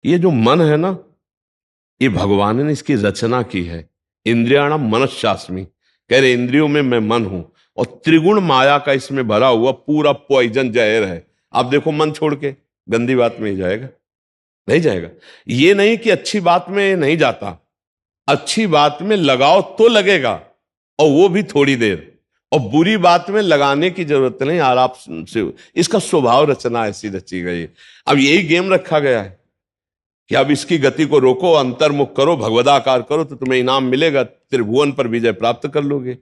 ये जो मन है ना, ये भगवान ने इसकी रचना की है। इंद्रियाणाम मनश्चास्मि, कह रहे इंद्रियों में मैं मन हूं, और त्रिगुण माया का इसमें भरा हुआ पूरा पॉइजन जहर है। आप देखो मन छोड़ के गंदी बात में ही जाएगा, नहीं जाएगा। ये नहीं कि अच्छी बात में नहीं जाता, अच्छी बात में लगाओ तो लगेगा, और वो भी थोड़ी देर। और बुरी बात में लगाने की जरूरत नहीं, आराम से। इसका स्वभाव रचना ऐसी रची गई है। अब यही गेम रखा गया है कि अब इसकी गति को रोको, अंतर्मुख करो, भगवदाकार करो, तो तुम्हें इनाम मिलेगा, त्रिभुवन पर विजय प्राप्त कर लोगे।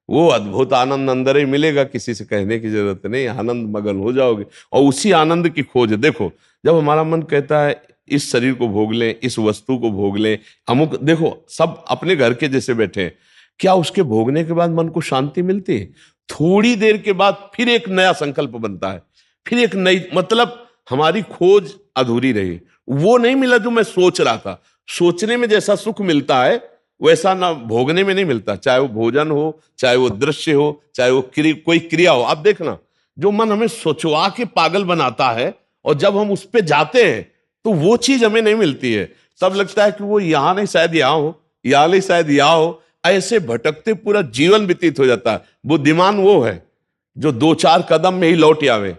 वो अद्भुत आनंद अंदर ही मिलेगा, किसी से कहने की जरूरत नहीं, आनंद मगन हो जाओगे। और उसी आनंद की खोज देखो, जब हमारा मन कहता है इस शरीर को भोग लें, इस वस्तु को भोग लें, अमुक, देखो सब अपने घर के जैसे बैठे हैं, क्या उसके भोगने के बाद मन को शांति मिलती है? थोड़ी देर के बाद फिर एक नया संकल्प बनता है, फिर एक नई, मतलब हमारी खोज अधूरी रही। वो नहीं मिला जो मैं सोच रहा था। सोचने में जैसा सुख मिलता है वैसा ना भोगने में नहीं मिलता, चाहे वो भोजन हो, चाहे वो दृश्य हो, चाहे वो कोई क्रिया हो। आप देखना, जो मन हमें सोचवा के पागल बनाता है, और जब हम उस पे जाते हैं तो वो चीज हमें नहीं मिलती है। तब लगता है कि वो यहां नहीं शायद यहां हो, यहां नहीं शायद यहां हो। ऐसे भटकते पूरा जीवन व्यतीत हो जाता है। बुद्धिमान वो है जो दो चार कदम में ही लौट आवे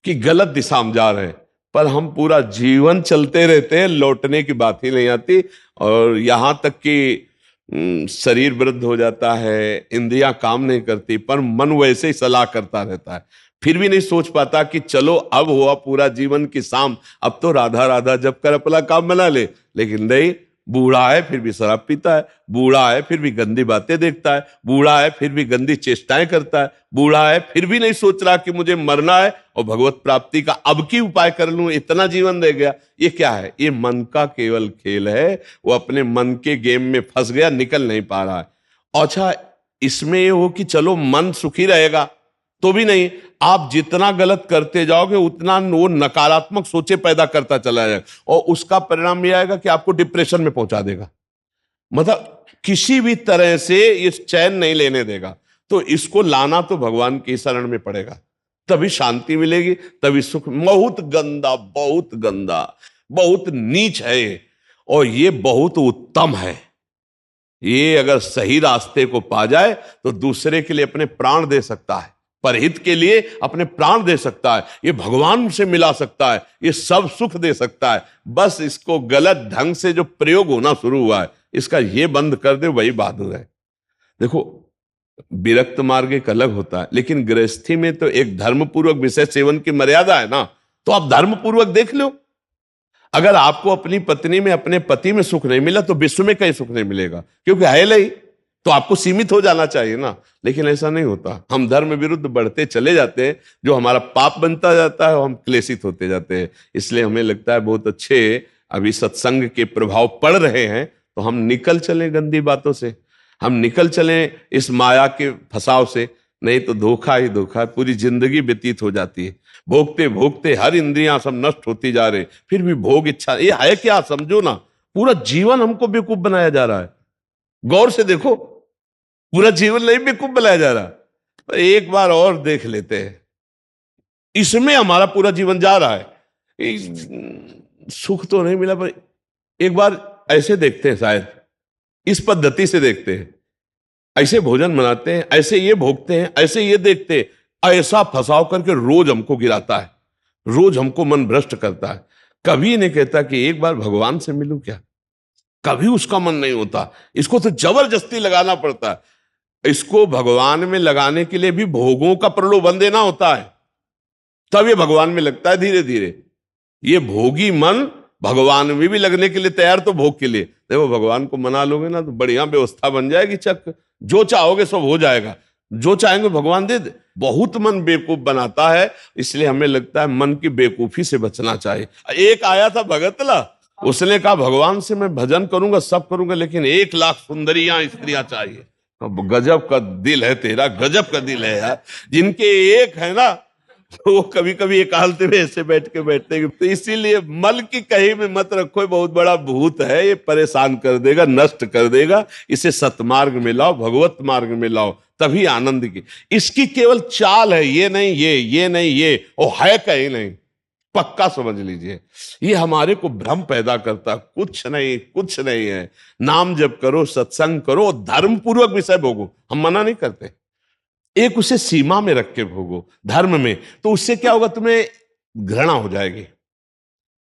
कि गलत दिशा में जा रहे हैं, पर हम पूरा जीवन चलते रहते हैं, लौटने की बात ही नहीं आती। और यहां तक कि शरीर वृद्ध हो जाता है, इंद्रियां काम नहीं करती, पर मन वैसे ही सलाह करता रहता है। फिर भी नहीं सोच पाता कि चलो अब हुआ पूरा जीवन की शाम, अब तो राधा राधा जब कर अपना काम बना ले। लेकिन नहीं, बूढ़ा है फिर भी शराब पीता है, बूढ़ा है फिर भी गंदी बातें देखता है, बूढ़ा है फिर भी गंदी चेष्टाएं करता है, बूढ़ा है फिर भी नहीं सोच रहा कि मुझे मरना है और भगवत प्राप्ति का अब की उपाय कर लूं, इतना जीवन रह गया। ये क्या है? ये मन का केवल खेल है। वो अपने मन के गेम में फंस गया, निकल नहीं पा रहा है। अच्छा, इसमें ये हो कि चलो मन सुखी रहेगा, तो भी नहीं। आप जितना गलत करते जाओगे उतना वो नकारात्मक सोचे पैदा करता चला जाएगा, और उसका परिणाम यह आएगा कि आपको डिप्रेशन में पहुंचा देगा। मतलब किसी भी तरह से ये चैन नहीं लेने देगा। तो इसको लाना तो भगवान की शरण में पड़ेगा, तभी शांति मिलेगी, तभी सुख। बहुत गंदा, बहुत गंदा, बहुत नीच है ये, और ये बहुत उत्तम है। ये अगर सही रास्ते को पा जाए तो दूसरे के लिए अपने प्राण दे सकता है, परहित के लिए अपने प्राण दे सकता है, ये भगवान से मिला सकता है, ये सब सुख दे सकता है। बस इसको गलत ढंग से जो प्रयोग होना शुरू हुआ है, इसका ये बंद कर दे, वही बहादुर है। देखो, विरक्त मार्ग एक अलग होता है, लेकिन गृहस्थी में तो एक धर्मपूर्वक विषय सेवन की मर्यादा है ना। तो आप धर्मपूर्वक देख लो। अगर आपको अपनी पत्नी में, अपने पति में सुख नहीं मिला तो विश्व में कहीं सुख नहीं मिलेगा, क्योंकि है नहीं। तो आपको सीमित हो जाना चाहिए ना, लेकिन ऐसा नहीं होता। हम धर्म विरुद्ध बढ़ते चले जाते हैं, जो हमारा पाप बनता जाता है और हम क्लेशित होते जाते हैं। इसलिए हमें लगता है बहुत अच्छे अभी सत्संग के प्रभाव पड़ रहे हैं, तो हम निकल चलें गंदी बातों से, हम निकल चलें इस माया के फसाव से। नहीं तो धोखा ही धोखा, पूरी जिंदगी व्यतीत हो जाती है। भोगते भोगते हर इंद्रियां सब नष्ट होती जा रही, फिर भी भोग इच्छा, ये है क्या? समझो ना, पूरा जीवन हमको बेवकूफ बनाया जा रहा है। गौर से देखो, पूरा जीवन नहीं बेवकूफ बनाया जा रहा। तो एक बार और देख लेते हैं, इसमें हमारा पूरा जीवन जा रहा है। सुख तो नहीं मिला, पर एक बार ऐसे देखते हैं, शायद इस पद्धति से देखते हैं, ऐसे भोजन बनाते हैं, ऐसे ये भोगते हैं, ऐसे ये देखते हैं, ऐसा फंसाव करके रोज हमको गिराता है, रोज हमको मन भ्रष्ट करता है। कभी नहीं कहता कि एक बार भगवान से मिलूं क्या, कभी उसका मन नहीं होता। इसको तो जबरदस्ती लगाना पड़ता है। इसको भगवान में लगाने के लिए भी भोगों का प्रलोभन देना होता है, तब ये भगवान में लगता है धीरे धीरे। ये भोगी मन भगवान में भी लगने के लिए तैयार, तो भोग के लिए देखो, भगवान को मना लोगे ना तो बढ़िया व्यवस्था बन जाएगी, चक जो चाहोगे सब हो जाएगा, जो चाहेंगे भगवान दे दे। बहुत मन बेवकूफ बनाता है, इसलिए हमें लगता है मन की बेवकूफी से बचना चाहिए। एक आया था भगतला, उसने कहा भगवान से मैं भजन करूंगा, सब करूंगा, लेकिन 1,00,000 सुंदरियां स्त्रियां चाहिए। अब गजब का दिल है तेरा, गजब का दिल है यार। जिनके एक है ना, तो वो कभी कभी एकांत में ऐसे बैठ के बैठते हैं। तो इसीलिए मल की कहीं में मत रखो, बहुत बड़ा भूत है, ये परेशान कर देगा, नष्ट कर देगा। इसे सतमार्ग में लाओ, भगवत मार्ग में लाओ, तभी आनंद की। इसकी केवल चाल है, ये नहीं ये नहीं ये, वो है कहीं नहीं। पक्का समझ लीजिए। ये हमारे को भ्रम पैदा करता, कुछ नहीं कुछ नहीं है। नाम जप करो, सत्संग करो, धर्म पूर्वक विषय भोगो, हम मना नहीं करते, एक उसे सीमा में रख के भोगो धर्म में, तो उससे क्या होगा, तुम्हें घृणा हो जाएगी।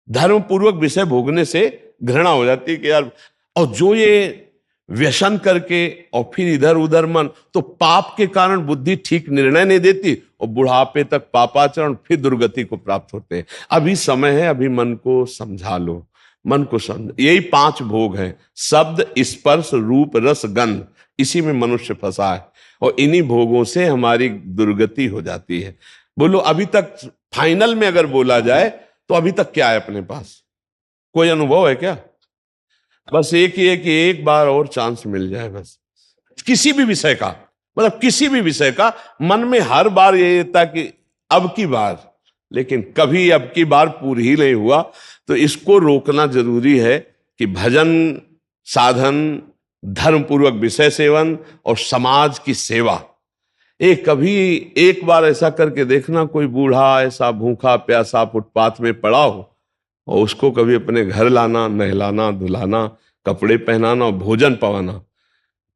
धर्म पूर्वक विषय भोगने से घृणा हो जाती है कि यार, और जो ये व्यसन करके और फिर इधर उधर मन, तो पाप के कारण बुद्धि ठीक निर्णय नहीं देती और बुढ़ापे तक पापाचरण, फिर दुर्गति को प्राप्त होते हैं। अभी समय है, अभी मन को समझा लो, मन को समझ, यही 5 भोग हैं, शब्द स्पर्श रूप रस गंध, इसी में मनुष्य फंसा है और इन्हीं भोगों से हमारी दुर्गति हो जाती है। बोलो अभी तक फाइनल में अगर बोला जाए तो अभी तक क्या है अपने पास, कोई अनुभव है क्या? बस एक ही है कि एक बार और चांस मिल जाए, बस किसी भी विषय का, मतलब किसी भी विषय का, मन में हर बार ये रहता कि अब की बार, लेकिन कभी अब की बार पूरी ही नहीं हुआ। तो इसको रोकना जरूरी है कि भजन साधन, धर्म पूर्वक विषय सेवन और समाज की सेवा। कभी एक बार ऐसा करके देखना, कोई बूढ़ा ऐसा भूखा प्यासा फुटपाथ में पड़ा हो और उसको कभी अपने घर लाना, नहलाना धुलाना, कपड़े पहनाना और भोजन पवाना,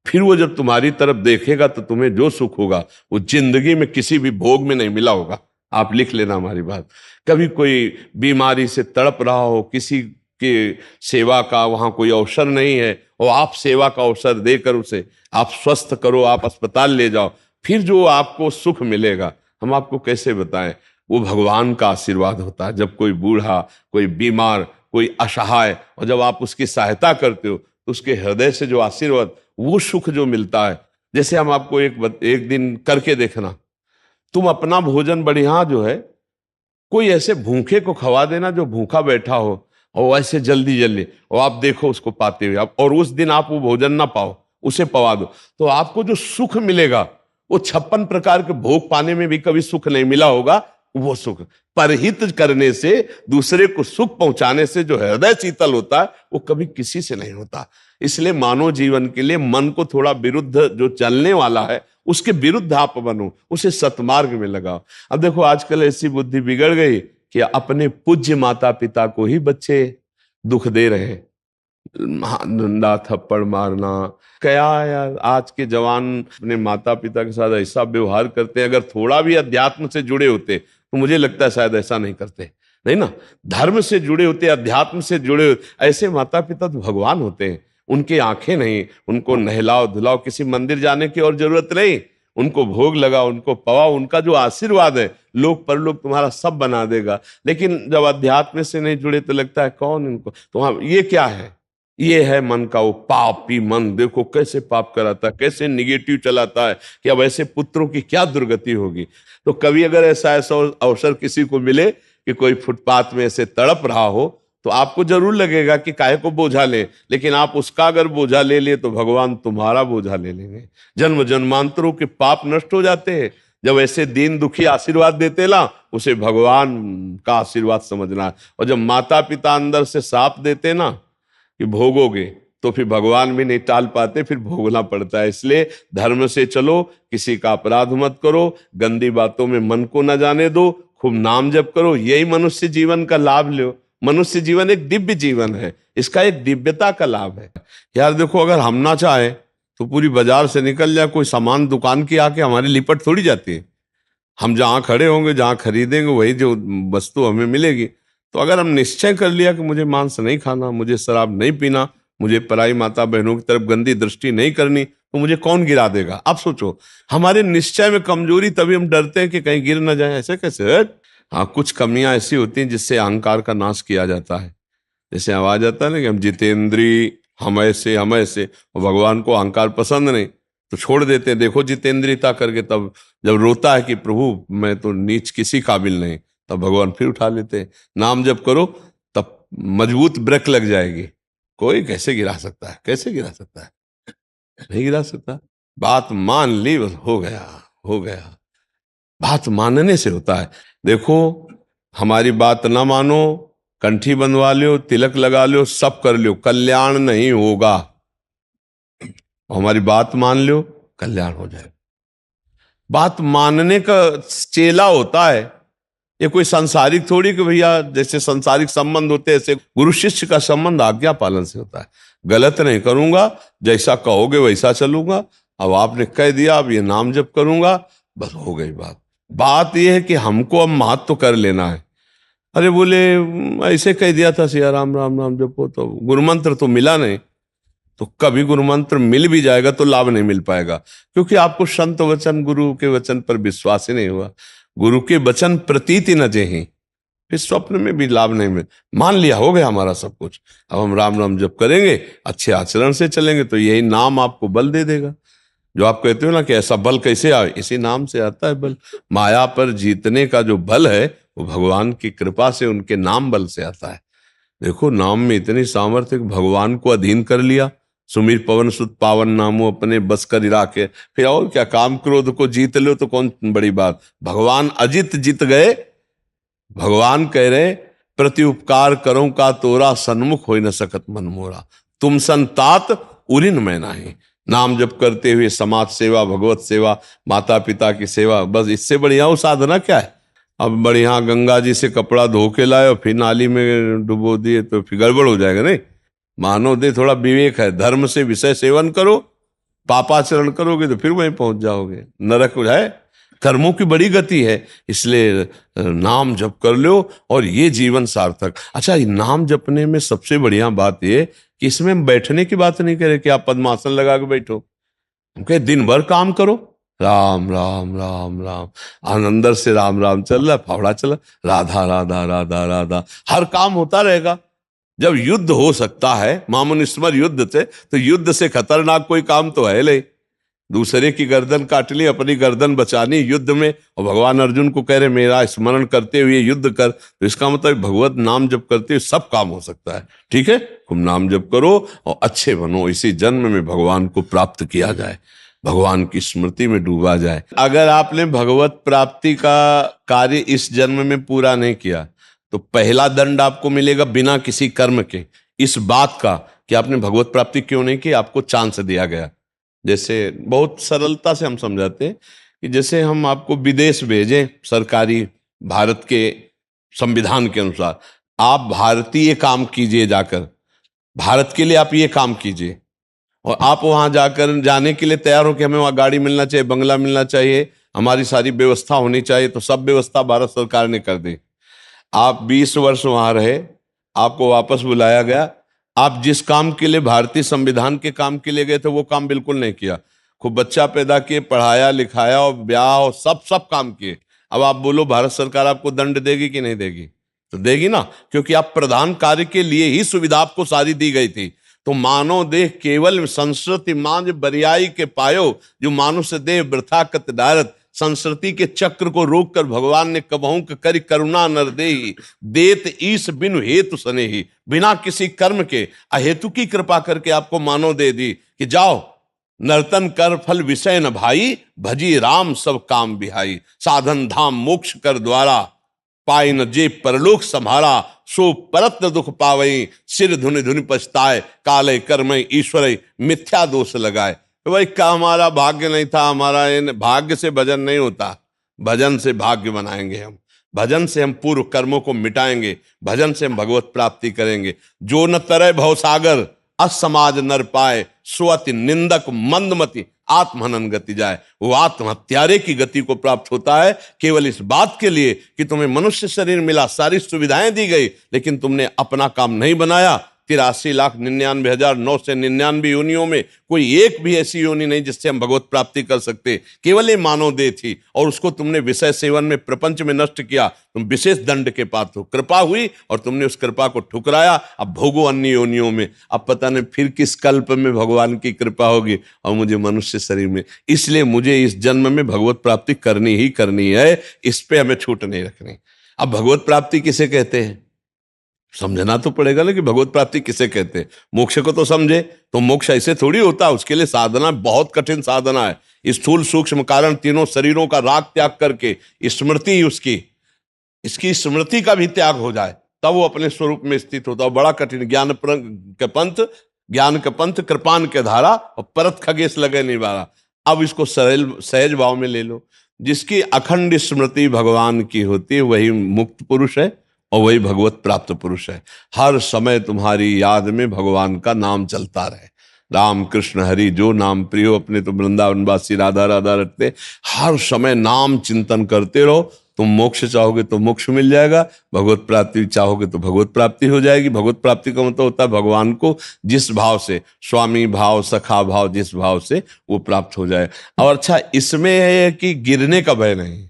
फिर वो जब तुम्हारी तरफ देखेगा तो तुम्हें जो सुख होगा वो जिंदगी में किसी भी भोग में नहीं मिला होगा। आप लिख लेना हमारी बात। कभी कोई बीमारी से तड़प रहा हो, किसी के सेवा का वहां कोई अवसर नहीं है और आप सेवा का अवसर देकर उसे आप स्वस्थ करो, आप अस्पताल ले जाओ, फिर जो आपको सुख मिलेगा हम आपको कैसे बताएं। वो भगवान का आशीर्वाद होता है। जब कोई बूढ़ा, कोई बीमार, कोई असहाय, और जब आप उसकी सहायता करते हो तो उसके हृदय से जो आशीर्वाद, वो सुख जो मिलता है। जैसे हम आपको एक दिन करके देखना, तुम अपना भोजन बढ़िया जो है, कोई ऐसे भूखे को खवा देना जो भूखा बैठा हो, और ऐसे जल्दी जल्दी, और आप देखो उसको पाते हुए, और उस दिन आप वो भोजन ना पाओ, उसे पवा दो, तो आपको जो सुख मिलेगा वो 56 प्रकार के भोग पाने में भी कभी सुख नहीं मिला होगा। वो सुख परहित करने से, दूसरे को सुख पहुंचाने से जो हृदय शीतल होता है वो कभी किसी से नहीं होता। इसलिए मानव जीवन के लिए मन को थोड़ा विरुद्ध जो चलने वाला है उसके विरुद्ध आप बनो, उसे सतमार्ग में लगाओ। अब देखो आजकल ऐसी बुद्धि बिगड़ गई कि अपने पूज्य माता पिता को ही बच्चे दुख दे रहे हैं, डंडा थप्पड़ मारना। क्या यार, आज के जवान अपने माता पिता के साथ ऐसा व्यवहार करते हैं। अगर थोड़ा भी अध्यात्म से जुड़े होते तो मुझे लगता है शायद ऐसा नहीं करते, नहीं ना। धर्म से जुड़े होते, अध्यात्म से जुड़े होते, ऐसे माता पिता तो भगवान होते हैं। उनकी आंखें नहीं, उनको नहलाओ धुलाओ, किसी मंदिर जाने की और जरूरत नहीं, उनको भोग लगाओ, उनको पवाओ, उनका जो आशीर्वाद है लोक परलोक तुम्हारा सब बना देगा। लेकिन जब अध्यात्म से नहीं जुड़े तो लगता है कौन इनको, तो हाँ, ये क्या है, ये है मन का वो पापी मन। देखो कैसे पाप कराता है, कैसे निगेटिव चलाता है कि अब ऐसे पुत्रों की क्या दुर्गति होगी। तो कभी अगर ऐसा अवसर किसी को मिले कि कोई फुटपाथ में ऐसे तड़प रहा हो, तो आपको जरूर लगेगा कि काहे को बोझा ले, लेकिन आप उसका अगर बोझा ले लिए तो भगवान तुम्हारा बोझा ले लेंगे। जन्म जन्मांतरों के पाप नष्ट हो जाते हैं जब ऐसे दीन दुखी आशीर्वाद देते ना, उसे भगवान का आशीर्वाद समझना। और जब माता पिता अंदर से साप देते ना कि भोगोगे, तो फिर भगवान भी नहीं टाल पाते, फिर भोगना पड़ता है। इसलिए धर्म से चलो, किसी का अपराध मत करो, गंदी बातों में मन को न जाने दो, खूब नाम जप करो, यही मनुष्य जीवन का लाभ लो। मनुष्य जीवन एक दिव्य जीवन है, इसका एक दिव्यता का लाभ है। यार देखो, अगर हम ना चाहे तो पूरी बाजार से निकल जाए कोई सामान, दुकान की आके हमारी लिपट थोड़ी जाती है। हम जहाँ खड़े होंगे, जहाँ खरीदेंगे, वही जो वस्तु हमें मिलेगी। तो अगर हम निश्चय कर लिया कि मुझे मांस नहीं खाना, मुझे शराब नहीं पीना, मुझे पराई माता बहनों की तरफ गंदी दृष्टि नहीं करनी, तो मुझे कौन गिरा देगा? आप सोचो, हमारे निश्चय में कमजोरी, तभी हम डरते हैं कि कहीं गिर ना जाए। ऐसे कैसे? हाँ, कुछ कमियां ऐसी होती हैं जिससे अहंकार का नाश किया जाता है। जैसे आवाज आता है ना कि हम जितेंद्री, हम ऐसे हम ऐसे, और भगवान को अहंकार पसंद नहीं तो छोड़ देते हैं। देखो जितेंद्रियता करके, तब जब रोता है कि प्रभु मैं तो नीच किसी काबिल नहीं, तब भगवान फिर उठा लेते हैं। नाम जब करो तब मजबूत ब्रेक लग जाएगी। कोई कैसे गिरा सकता है? कैसे गिरा सकता है? नहीं गिरा सकता। बात मान ली, बस हो गया, हो गया। बात मानने से होता है। देखो, हमारी बात ना मानो, कंठी बंधवा लो, तिलक लगा लो, सब कर लो, कल्याण नहीं होगा। हमारी बात मान लो, कल्याण हो जाए। बात मानने का चेला होता है ये कोई सांसारिक थोड़ी कि भैया जैसे सांसारिक संबंध होते हैं ऐसे गुरु शिष्य का संबंध आज्ञा पालन से होता है। गलत नहीं करूंगा, जैसा कहोगे वैसा चलूंगा। अब आपने कह दिया, अब ये नाम जप करूंगा, बस हो गई बात। बात यह है कि हमको अब महत्व तो कर लेना है। अरे बोले ऐसे कह दिया था सिया राम राम राम जपो, तो गुरु मंत्र तो मिला नहीं। तो कभी गुरु मंत्र मिल भी जाएगा तो लाभ नहीं मिल पाएगा, क्योंकि आपको संत वचन गुरु के वचन पर विश्वास ही नहीं हुआ। गुरु के वचन प्रतीति न जेहि, फिर स्वप्न में भी लाभ नहीं मिल। मान लिया हो गया हमारा सब कुछ, अब हम राम राम जप करेंगे, अच्छे आचरण से चलेंगे तो यही नाम आपको बल दे देगा। जो आप कहते हो ना कि ऐसा बल कैसे आए, इसी नाम से आता है बल। माया पर जीतने का जो बल है वो भगवान की कृपा से, उनके नाम बल से आता है। देखो नाम में इतनी सामर्थ्य, भगवान को अधीन कर लिया। सुमीर पवन सुत पावन नामो अपने बस कर राखे, फिर और क्या, काम क्रोध को जीत लो तो कौन बड़ी बात। भगवान अजित जीत गए। भगवान कह रहे प्रति उपकार करो का तोरा, सन्मुख हो न सकत मन मोरा, तुम संतात उरिन मैं नाही। नाम जप करते हुए समाज सेवा, भगवत सेवा, माता पिता की सेवा, बस इससे बढ़िया वो साधना क्या है। अब बढ़िया गंगा जी से कपड़ा धो के लाए और फिर नाली में डुबो दिए तो फिर गड़बड़ हो जाएगा। नहीं, मानव दे थोड़ा विवेक है, धर्म से विषय सेवन करो, पापाचरण करोगे तो फिर वहीं पहुंच जाओगे, नरक हो जाए। कर्मों की बड़ी गति है, इसलिए नाम जप कर लो और ये जीवन सार्थक। अच्छा, नाम जपने में सबसे बढ़िया बात ये कि इसमें हम बैठने की बात नहीं करें कि आप पद्मासन लगा के बैठो। हम कहे दिन भर काम करो, राम राम राम राम, अंदर से राम राम चल रहा, फावड़ा चला, राधा राधा राधा राधा, हर काम होता रहेगा। जब युद्ध हो सकता है मामुनिस्मर युद्ध से, तो युद्ध से खतरनाक कोई काम तो है नहीं। दूसरे की गर्दन काट ली, अपनी गर्दन बचानी युद्ध में, और भगवान अर्जुन को कह रहे मेरा स्मरण करते हुए युद्ध कर, तो इसका मतलब भगवत नाम जप करते हुए सब काम हो सकता है। ठीक है, तुम नाम जप करो और अच्छे बनो, इसी जन्म में भगवान को प्राप्त किया जाए, भगवान की स्मृति में डूबा जाए। अगर आपने भगवत प्राप्ति का कार्य इस जन्म में पूरा नहीं किया तो पहला दंड आपको मिलेगा बिना किसी कर्म के, इस बात का कि आपने भगवत प्राप्ति क्यों नहीं की, आपको चांस दिया गया। जैसे बहुत सरलता से हम समझाते हैं कि जैसे हम आपको विदेश भेजें सरकारी, भारत के संविधान के अनुसार, आप भारतीय काम कीजिए, जाकर भारत के लिए आप ये काम कीजिए, और आप वहां जाकर जाने के लिए तैयार हो कि हमें वहां गाड़ी मिलना चाहिए, बंगला मिलना चाहिए, हमारी सारी व्यवस्था होनी चाहिए, तो सब व्यवस्था भारत सरकार ने कर दी। आप 20 वर्ष वहां रहे, आपको वापस बुलाया गया, आप जिस काम के लिए भारतीय संविधान के काम के लिए गए थे वो काम बिल्कुल नहीं किया, खूब बच्चा पैदा किए, पढ़ाया लिखाया और ब्याह और सब काम किए। अब आप बोलो भारत सरकार आपको दंड देगी कि नहीं देगी? तो देगी ना, क्योंकि आप प्रधान कार्य के लिए ही सुविधा आपको सारी दी गई थी। तो मानव देह केवल संस्कृति मांझ बरियाई के पायो, जो मानुष देह वृथा कत डारत, संस्कृति के चक्र को रोककर भगवान ने कबहू करि करुणा नर देहि, देत ईश बिनु हेतु सनेहि, बिना किसी कर्म के अहेतु की कृपा करके आपको मानव दे दी कि जाओ नर्तन कर फल विषय न भाई, भजी राम सब काम बिहाई, साधन धाम मोक्ष कर द्वारा, पाई न जे परलोक संभारा, सो परत न दुख पावई, सिर धुनि धुनि पछताए, काले कर्म ईश्वर मिथ्या दोष लगाए। तो भाई का हमारा भाग्य नहीं था, हमारा भाग्य से भजन नहीं होता, भजन से भाग्य बनाएंगे हम, भजन से हम पूर्व कर्मों को मिटाएंगे, भजन से हम भगवत प्राप्ति करेंगे। जो न तरय भवसागर असमाज नर पाए, स्वति निंदक मंदमति आत्महनन गति जाए। वो आत्महत्यारे की गति को प्राप्त होता है केवल इस बात के लिए कि तुम्हें मनुष्य शरीर मिला, सारी सुविधाएं दी गई, लेकिन तुमने अपना काम नहीं बनाया। 83,99,999 योनियों में कोई एक भी ऐसी योनि नहीं जिससे हम भगवत प्राप्ति कर सकते, केवल ये मानव देह थी, और उसको तुमने विषय सेवन में प्रपंच में नष्ट किया, तुम विशेष दंड के पात्र हो। कृपा हुई और तुमने उस कृपा को ठुकराया, अब भोगो अन्य योनियों में। अब पता नहीं फिर किस कल्प में भगवान की कृपा होगी और मुझे मनुष्य शरीर में, इसलिए मुझे इस जन्म में भगवत प्राप्ति करनी ही करनी है, इस पे हमें छूट नहीं रखनी। अब भगवत प्राप्ति किसे कहते हैं समझना तो पड़ेगा ना, कि भगवत प्राप्ति किसे कहते हैं। मोक्ष को तो समझे, तो मोक्ष ऐसे थोड़ी होता, उसके लिए साधना बहुत कठिन साधना है। स्थूल सूक्ष्म कारण तीनों शरीरों का राग त्याग करके स्मृति उसकी, इसकी स्मृति का भी त्याग हो जाए, तब वो अपने स्वरूप में स्थित होता है। बड़ा कठिन, ज्ञान के पंथ कृपान के धारा, और परत खगेश लगे निवारा। अब इसको सरल सहज भाव में ले लो। जिसकी अखंड स्मृति भगवान की होती है वही मुक्त पुरुष है और वही भगवत प्राप्त पुरुष है। हर समय तुम्हारी याद में भगवान का नाम चलता रहे। राम कृष्ण हरि जो नाम प्रियो, अपने तो वृंदावनवासी राधा राधा रटते। हर समय नाम चिंतन करते रहो। तुम मोक्ष चाहोगे तो मोक्ष मिल जाएगा, भगवत प्राप्ति चाहोगे तो भगवत प्राप्ति हो जाएगी। भगवत प्राप्ति का मतलब होता है भगवान को जिस भाव से, स्वामी भाव, सखा भाव, जिस भाव से वो प्राप्त हो जाए। और अच्छा इसमें है कि गिरने का भय नहीं।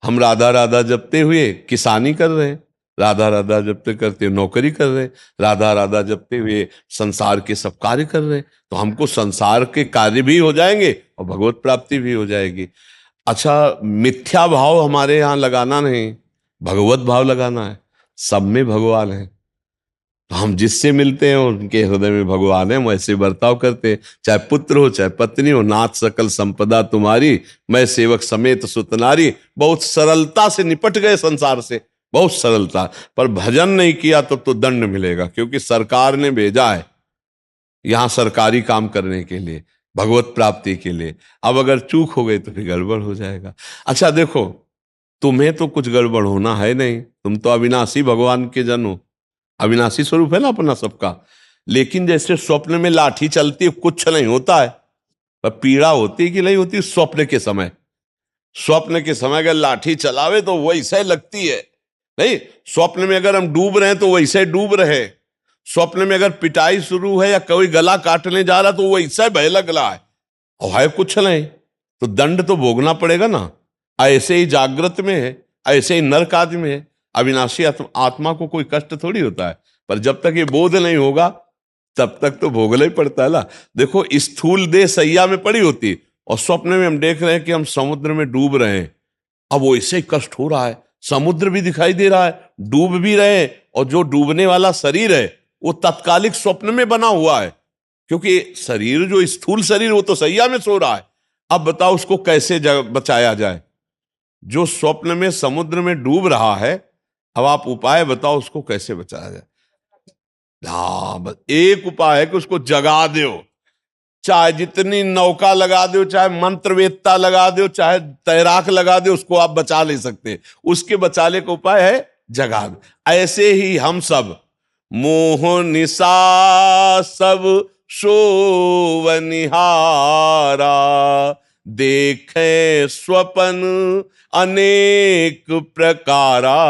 हम राधा राधा जपते हुए किसानी कर रहे हैं, राधा राधा जपते करते नौकरी कर रहे हैं, राधा राधा जपते हुए संसार के सब कार्य कर रहे हैं, तो हमको संसार के कार्य भी हो जाएंगे और भगवत प्राप्ति भी हो जाएगी। अच्छा मिथ्या भाव हमारे यहाँ लगाना नहीं, भगवत भाव लगाना है। सब में भगवान है, तो हम जिससे मिलते हैं उनके हृदय में भगवान है, हम ऐसे बर्ताव करते हैं। चाहे पुत्र हो चाहे पत्नी हो, नाथ सकल संपदा तुम्हारी, मैं सेवक समेत सुतनारी। बहुत सरलता से निपट गए संसार से, बहुत सरलता। पर भजन नहीं किया तो दंड मिलेगा, क्योंकि सरकार ने भेजा है यहां सरकारी काम करने के लिए, भगवत प्राप्ति के लिए। अब अगर चूक हो गई तो फिर गड़बड़ हो जाएगा। अच्छा देखो, तुम्हें तो कुछ गड़बड़ होना है नहीं, तुम तो अविनाशी भगवान के जन हो, अविनाशी स्वरूप है ना अपना सबका। लेकिन जैसे स्वप्न में लाठी चलती है, कुछ नहीं होता है, पर पीड़ा होती कि नहीं होती स्वप्न के समय। स्वप्न के समय अगर लाठी चलावे तो वैसे लगती है, नहीं स्वप्न में अगर हम डूब रहे हैं तो वैसे डूब रहे। स्वप्न में अगर पिटाई शुरू है या कोई गला काटने जा रहा तो वैसे भय लग रहा है, और है कुछ नहीं, तो दंड तो भोगना पड़ेगा ना। ऐसे ही जागृत में है, ऐसे ही नरक आदि में है। अविनाशी आत्मा को कोई कष्ट थोड़ी होता है, पर जब तक ये बोध नहीं होगा तब तक तो भोगना ही पड़ता है ना। देखो स्थूल देह सैया में पड़ी होती और स्वप्न में हम देख रहे हैं कि हम समुद्र में डूब रहे हैं। अब वो ऐसे ही कष्ट हो रहा है, समुद्र भी दिखाई दे रहा है, डूब भी रहे हैं, और जो डूबने वाला शरीर है वो तत्कालिक स्वप्न में बना हुआ है, क्योंकि शरीर जो स्थूल शरीर वो तो सैया में सो रहा है। अब बताओ उसको कैसे बचाया जाए। जो स्वप्न में समुद्र में डूब रहा है, अब आप उपाय बताओ उसको कैसे बचाया जाए। हाँ बस एक उपाय है कि उसको जगा दो, चाहे जितनी नौका लगा दो, चाहे मंत्रवेत्ता लगा दो, चाहे तैराक लगा दो, उसको आप बचा नहीं सकते। उसके बचाने का उपाय है जगा दो। ऐसे ही हम सब मोह निशा सब सोवनिहारा, देखे स्वपन अनेक प्रकारा,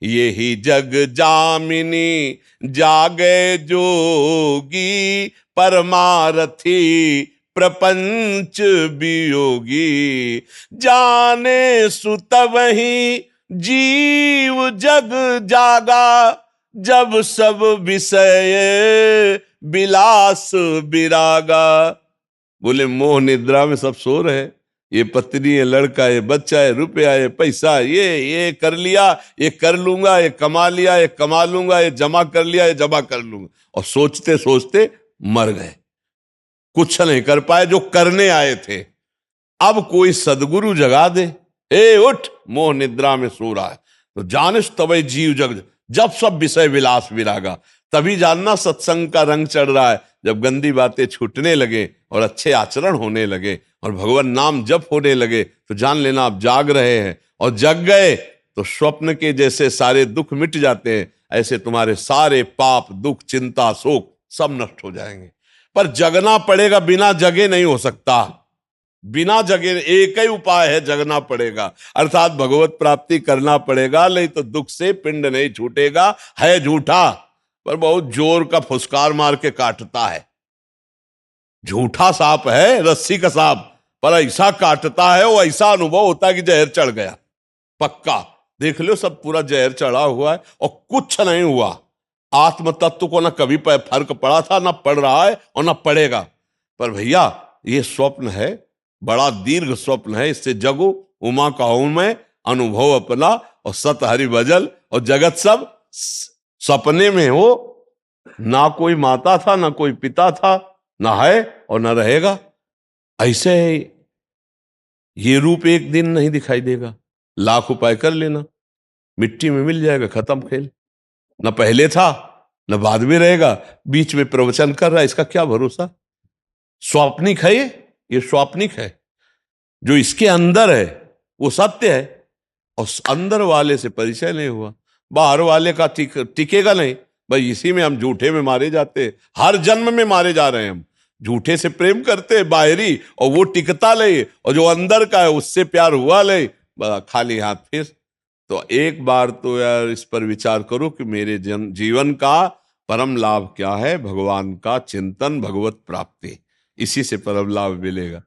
यही जग जामिनी जागे जोगी, परमारथी प्रपंच वियोगी, जाने सुत वही जीव जग जागा, जब सब विषय विलास विरागा। बोले मोह निद्रा में सब सो रहे, ये पत्नी है, लड़का है, बच्चा है, रुपया है, पैसा, ये कर लिया, ये कर लूंगा, ये कमा लिया, ये कमा लूंगा, ये जमा कर लिया, ये जमा कर लूंगा, और सोचते सोचते मर गए, कुछ नहीं कर पाए जो करने आए थे। अब कोई सदगुरु जगा दे, ए उठ, मोह निद्रा में सो रहा है, तो जानिस तबै जीव जग, जब सब विषय विलास विरागा। तभी जानना सत्संग का रंग चढ़ रहा है, जब गंदी बातें छूटने लगे और अच्छे आचरण होने लगे और भगवान नाम जप होने लगे, तो जान लेना आप जाग रहे हैं। और जग गए तो स्वप्न के जैसे सारे दुख मिट जाते हैं, ऐसे तुम्हारे सारे पाप, दुख, चिंता, शोक सब नष्ट हो जाएंगे। पर जगना पड़ेगा, बिना जगे नहीं हो सकता। बिना जगे एक ही उपाय है, जगना पड़ेगा, अर्थात भगवत प्राप्ति करना पड़ेगा, नहीं तो दुख से पिंड नहीं छूटेगा। है झूठा पर बहुत जोर का फुसकार मार के काटता है। झूठा सांप है, रस्सी का सांप, पर ऐसा काटता है, वो ऐसा अनुभव होता है कि जहर चढ़ गया पक्का। देख लो सब पूरा जहर चढ़ा हुआ है और कुछ नहीं हुआ। आत्म तत्व को ना कभी फर्क पड़ा था, ना पड़ रहा है और ना पड़ेगा। पर भैया ये स्वप्न है, बड़ा दीर्घ स्वप्न है, इससे जगो, उमा कहूं मैं अनुभव अपना, और सत हरि भजल, और जगत सब सपने में हो। ना कोई माता था, ना कोई पिता था, ना है और ना रहेगा। ऐसे ये रूप एक दिन नहीं दिखाई देगा, लाख उपाय कर लेना, मिट्टी में मिल जाएगा, खत्म खेल। ना पहले था ना बाद में रहेगा, बीच में प्रवचन कर रहा है, इसका क्या भरोसा। स्वाप्निक है ये स्वाप्निक है। जो इसके अंदर है वो सत्य है, और अंदर वाले से परिचय नहीं हुआ, बाहर वाले का टिकेगा नहीं। भाई इसी में हम झूठे में मारे जाते हैं, हर जन्म में मारे जा रहे हैं हम। झूठे से प्रेम करते हैं बाहरी, और वो टिकता ले, और जो अंदर का है उससे प्यार हुआ ले, खाली हाथ फिर। तो एक बार तो यार इस पर विचार करो कि मेरे जीवन का परम लाभ क्या है। भगवान का चिंतन, भगवत प्राप्ति, इसी से परम लाभ मिलेगा।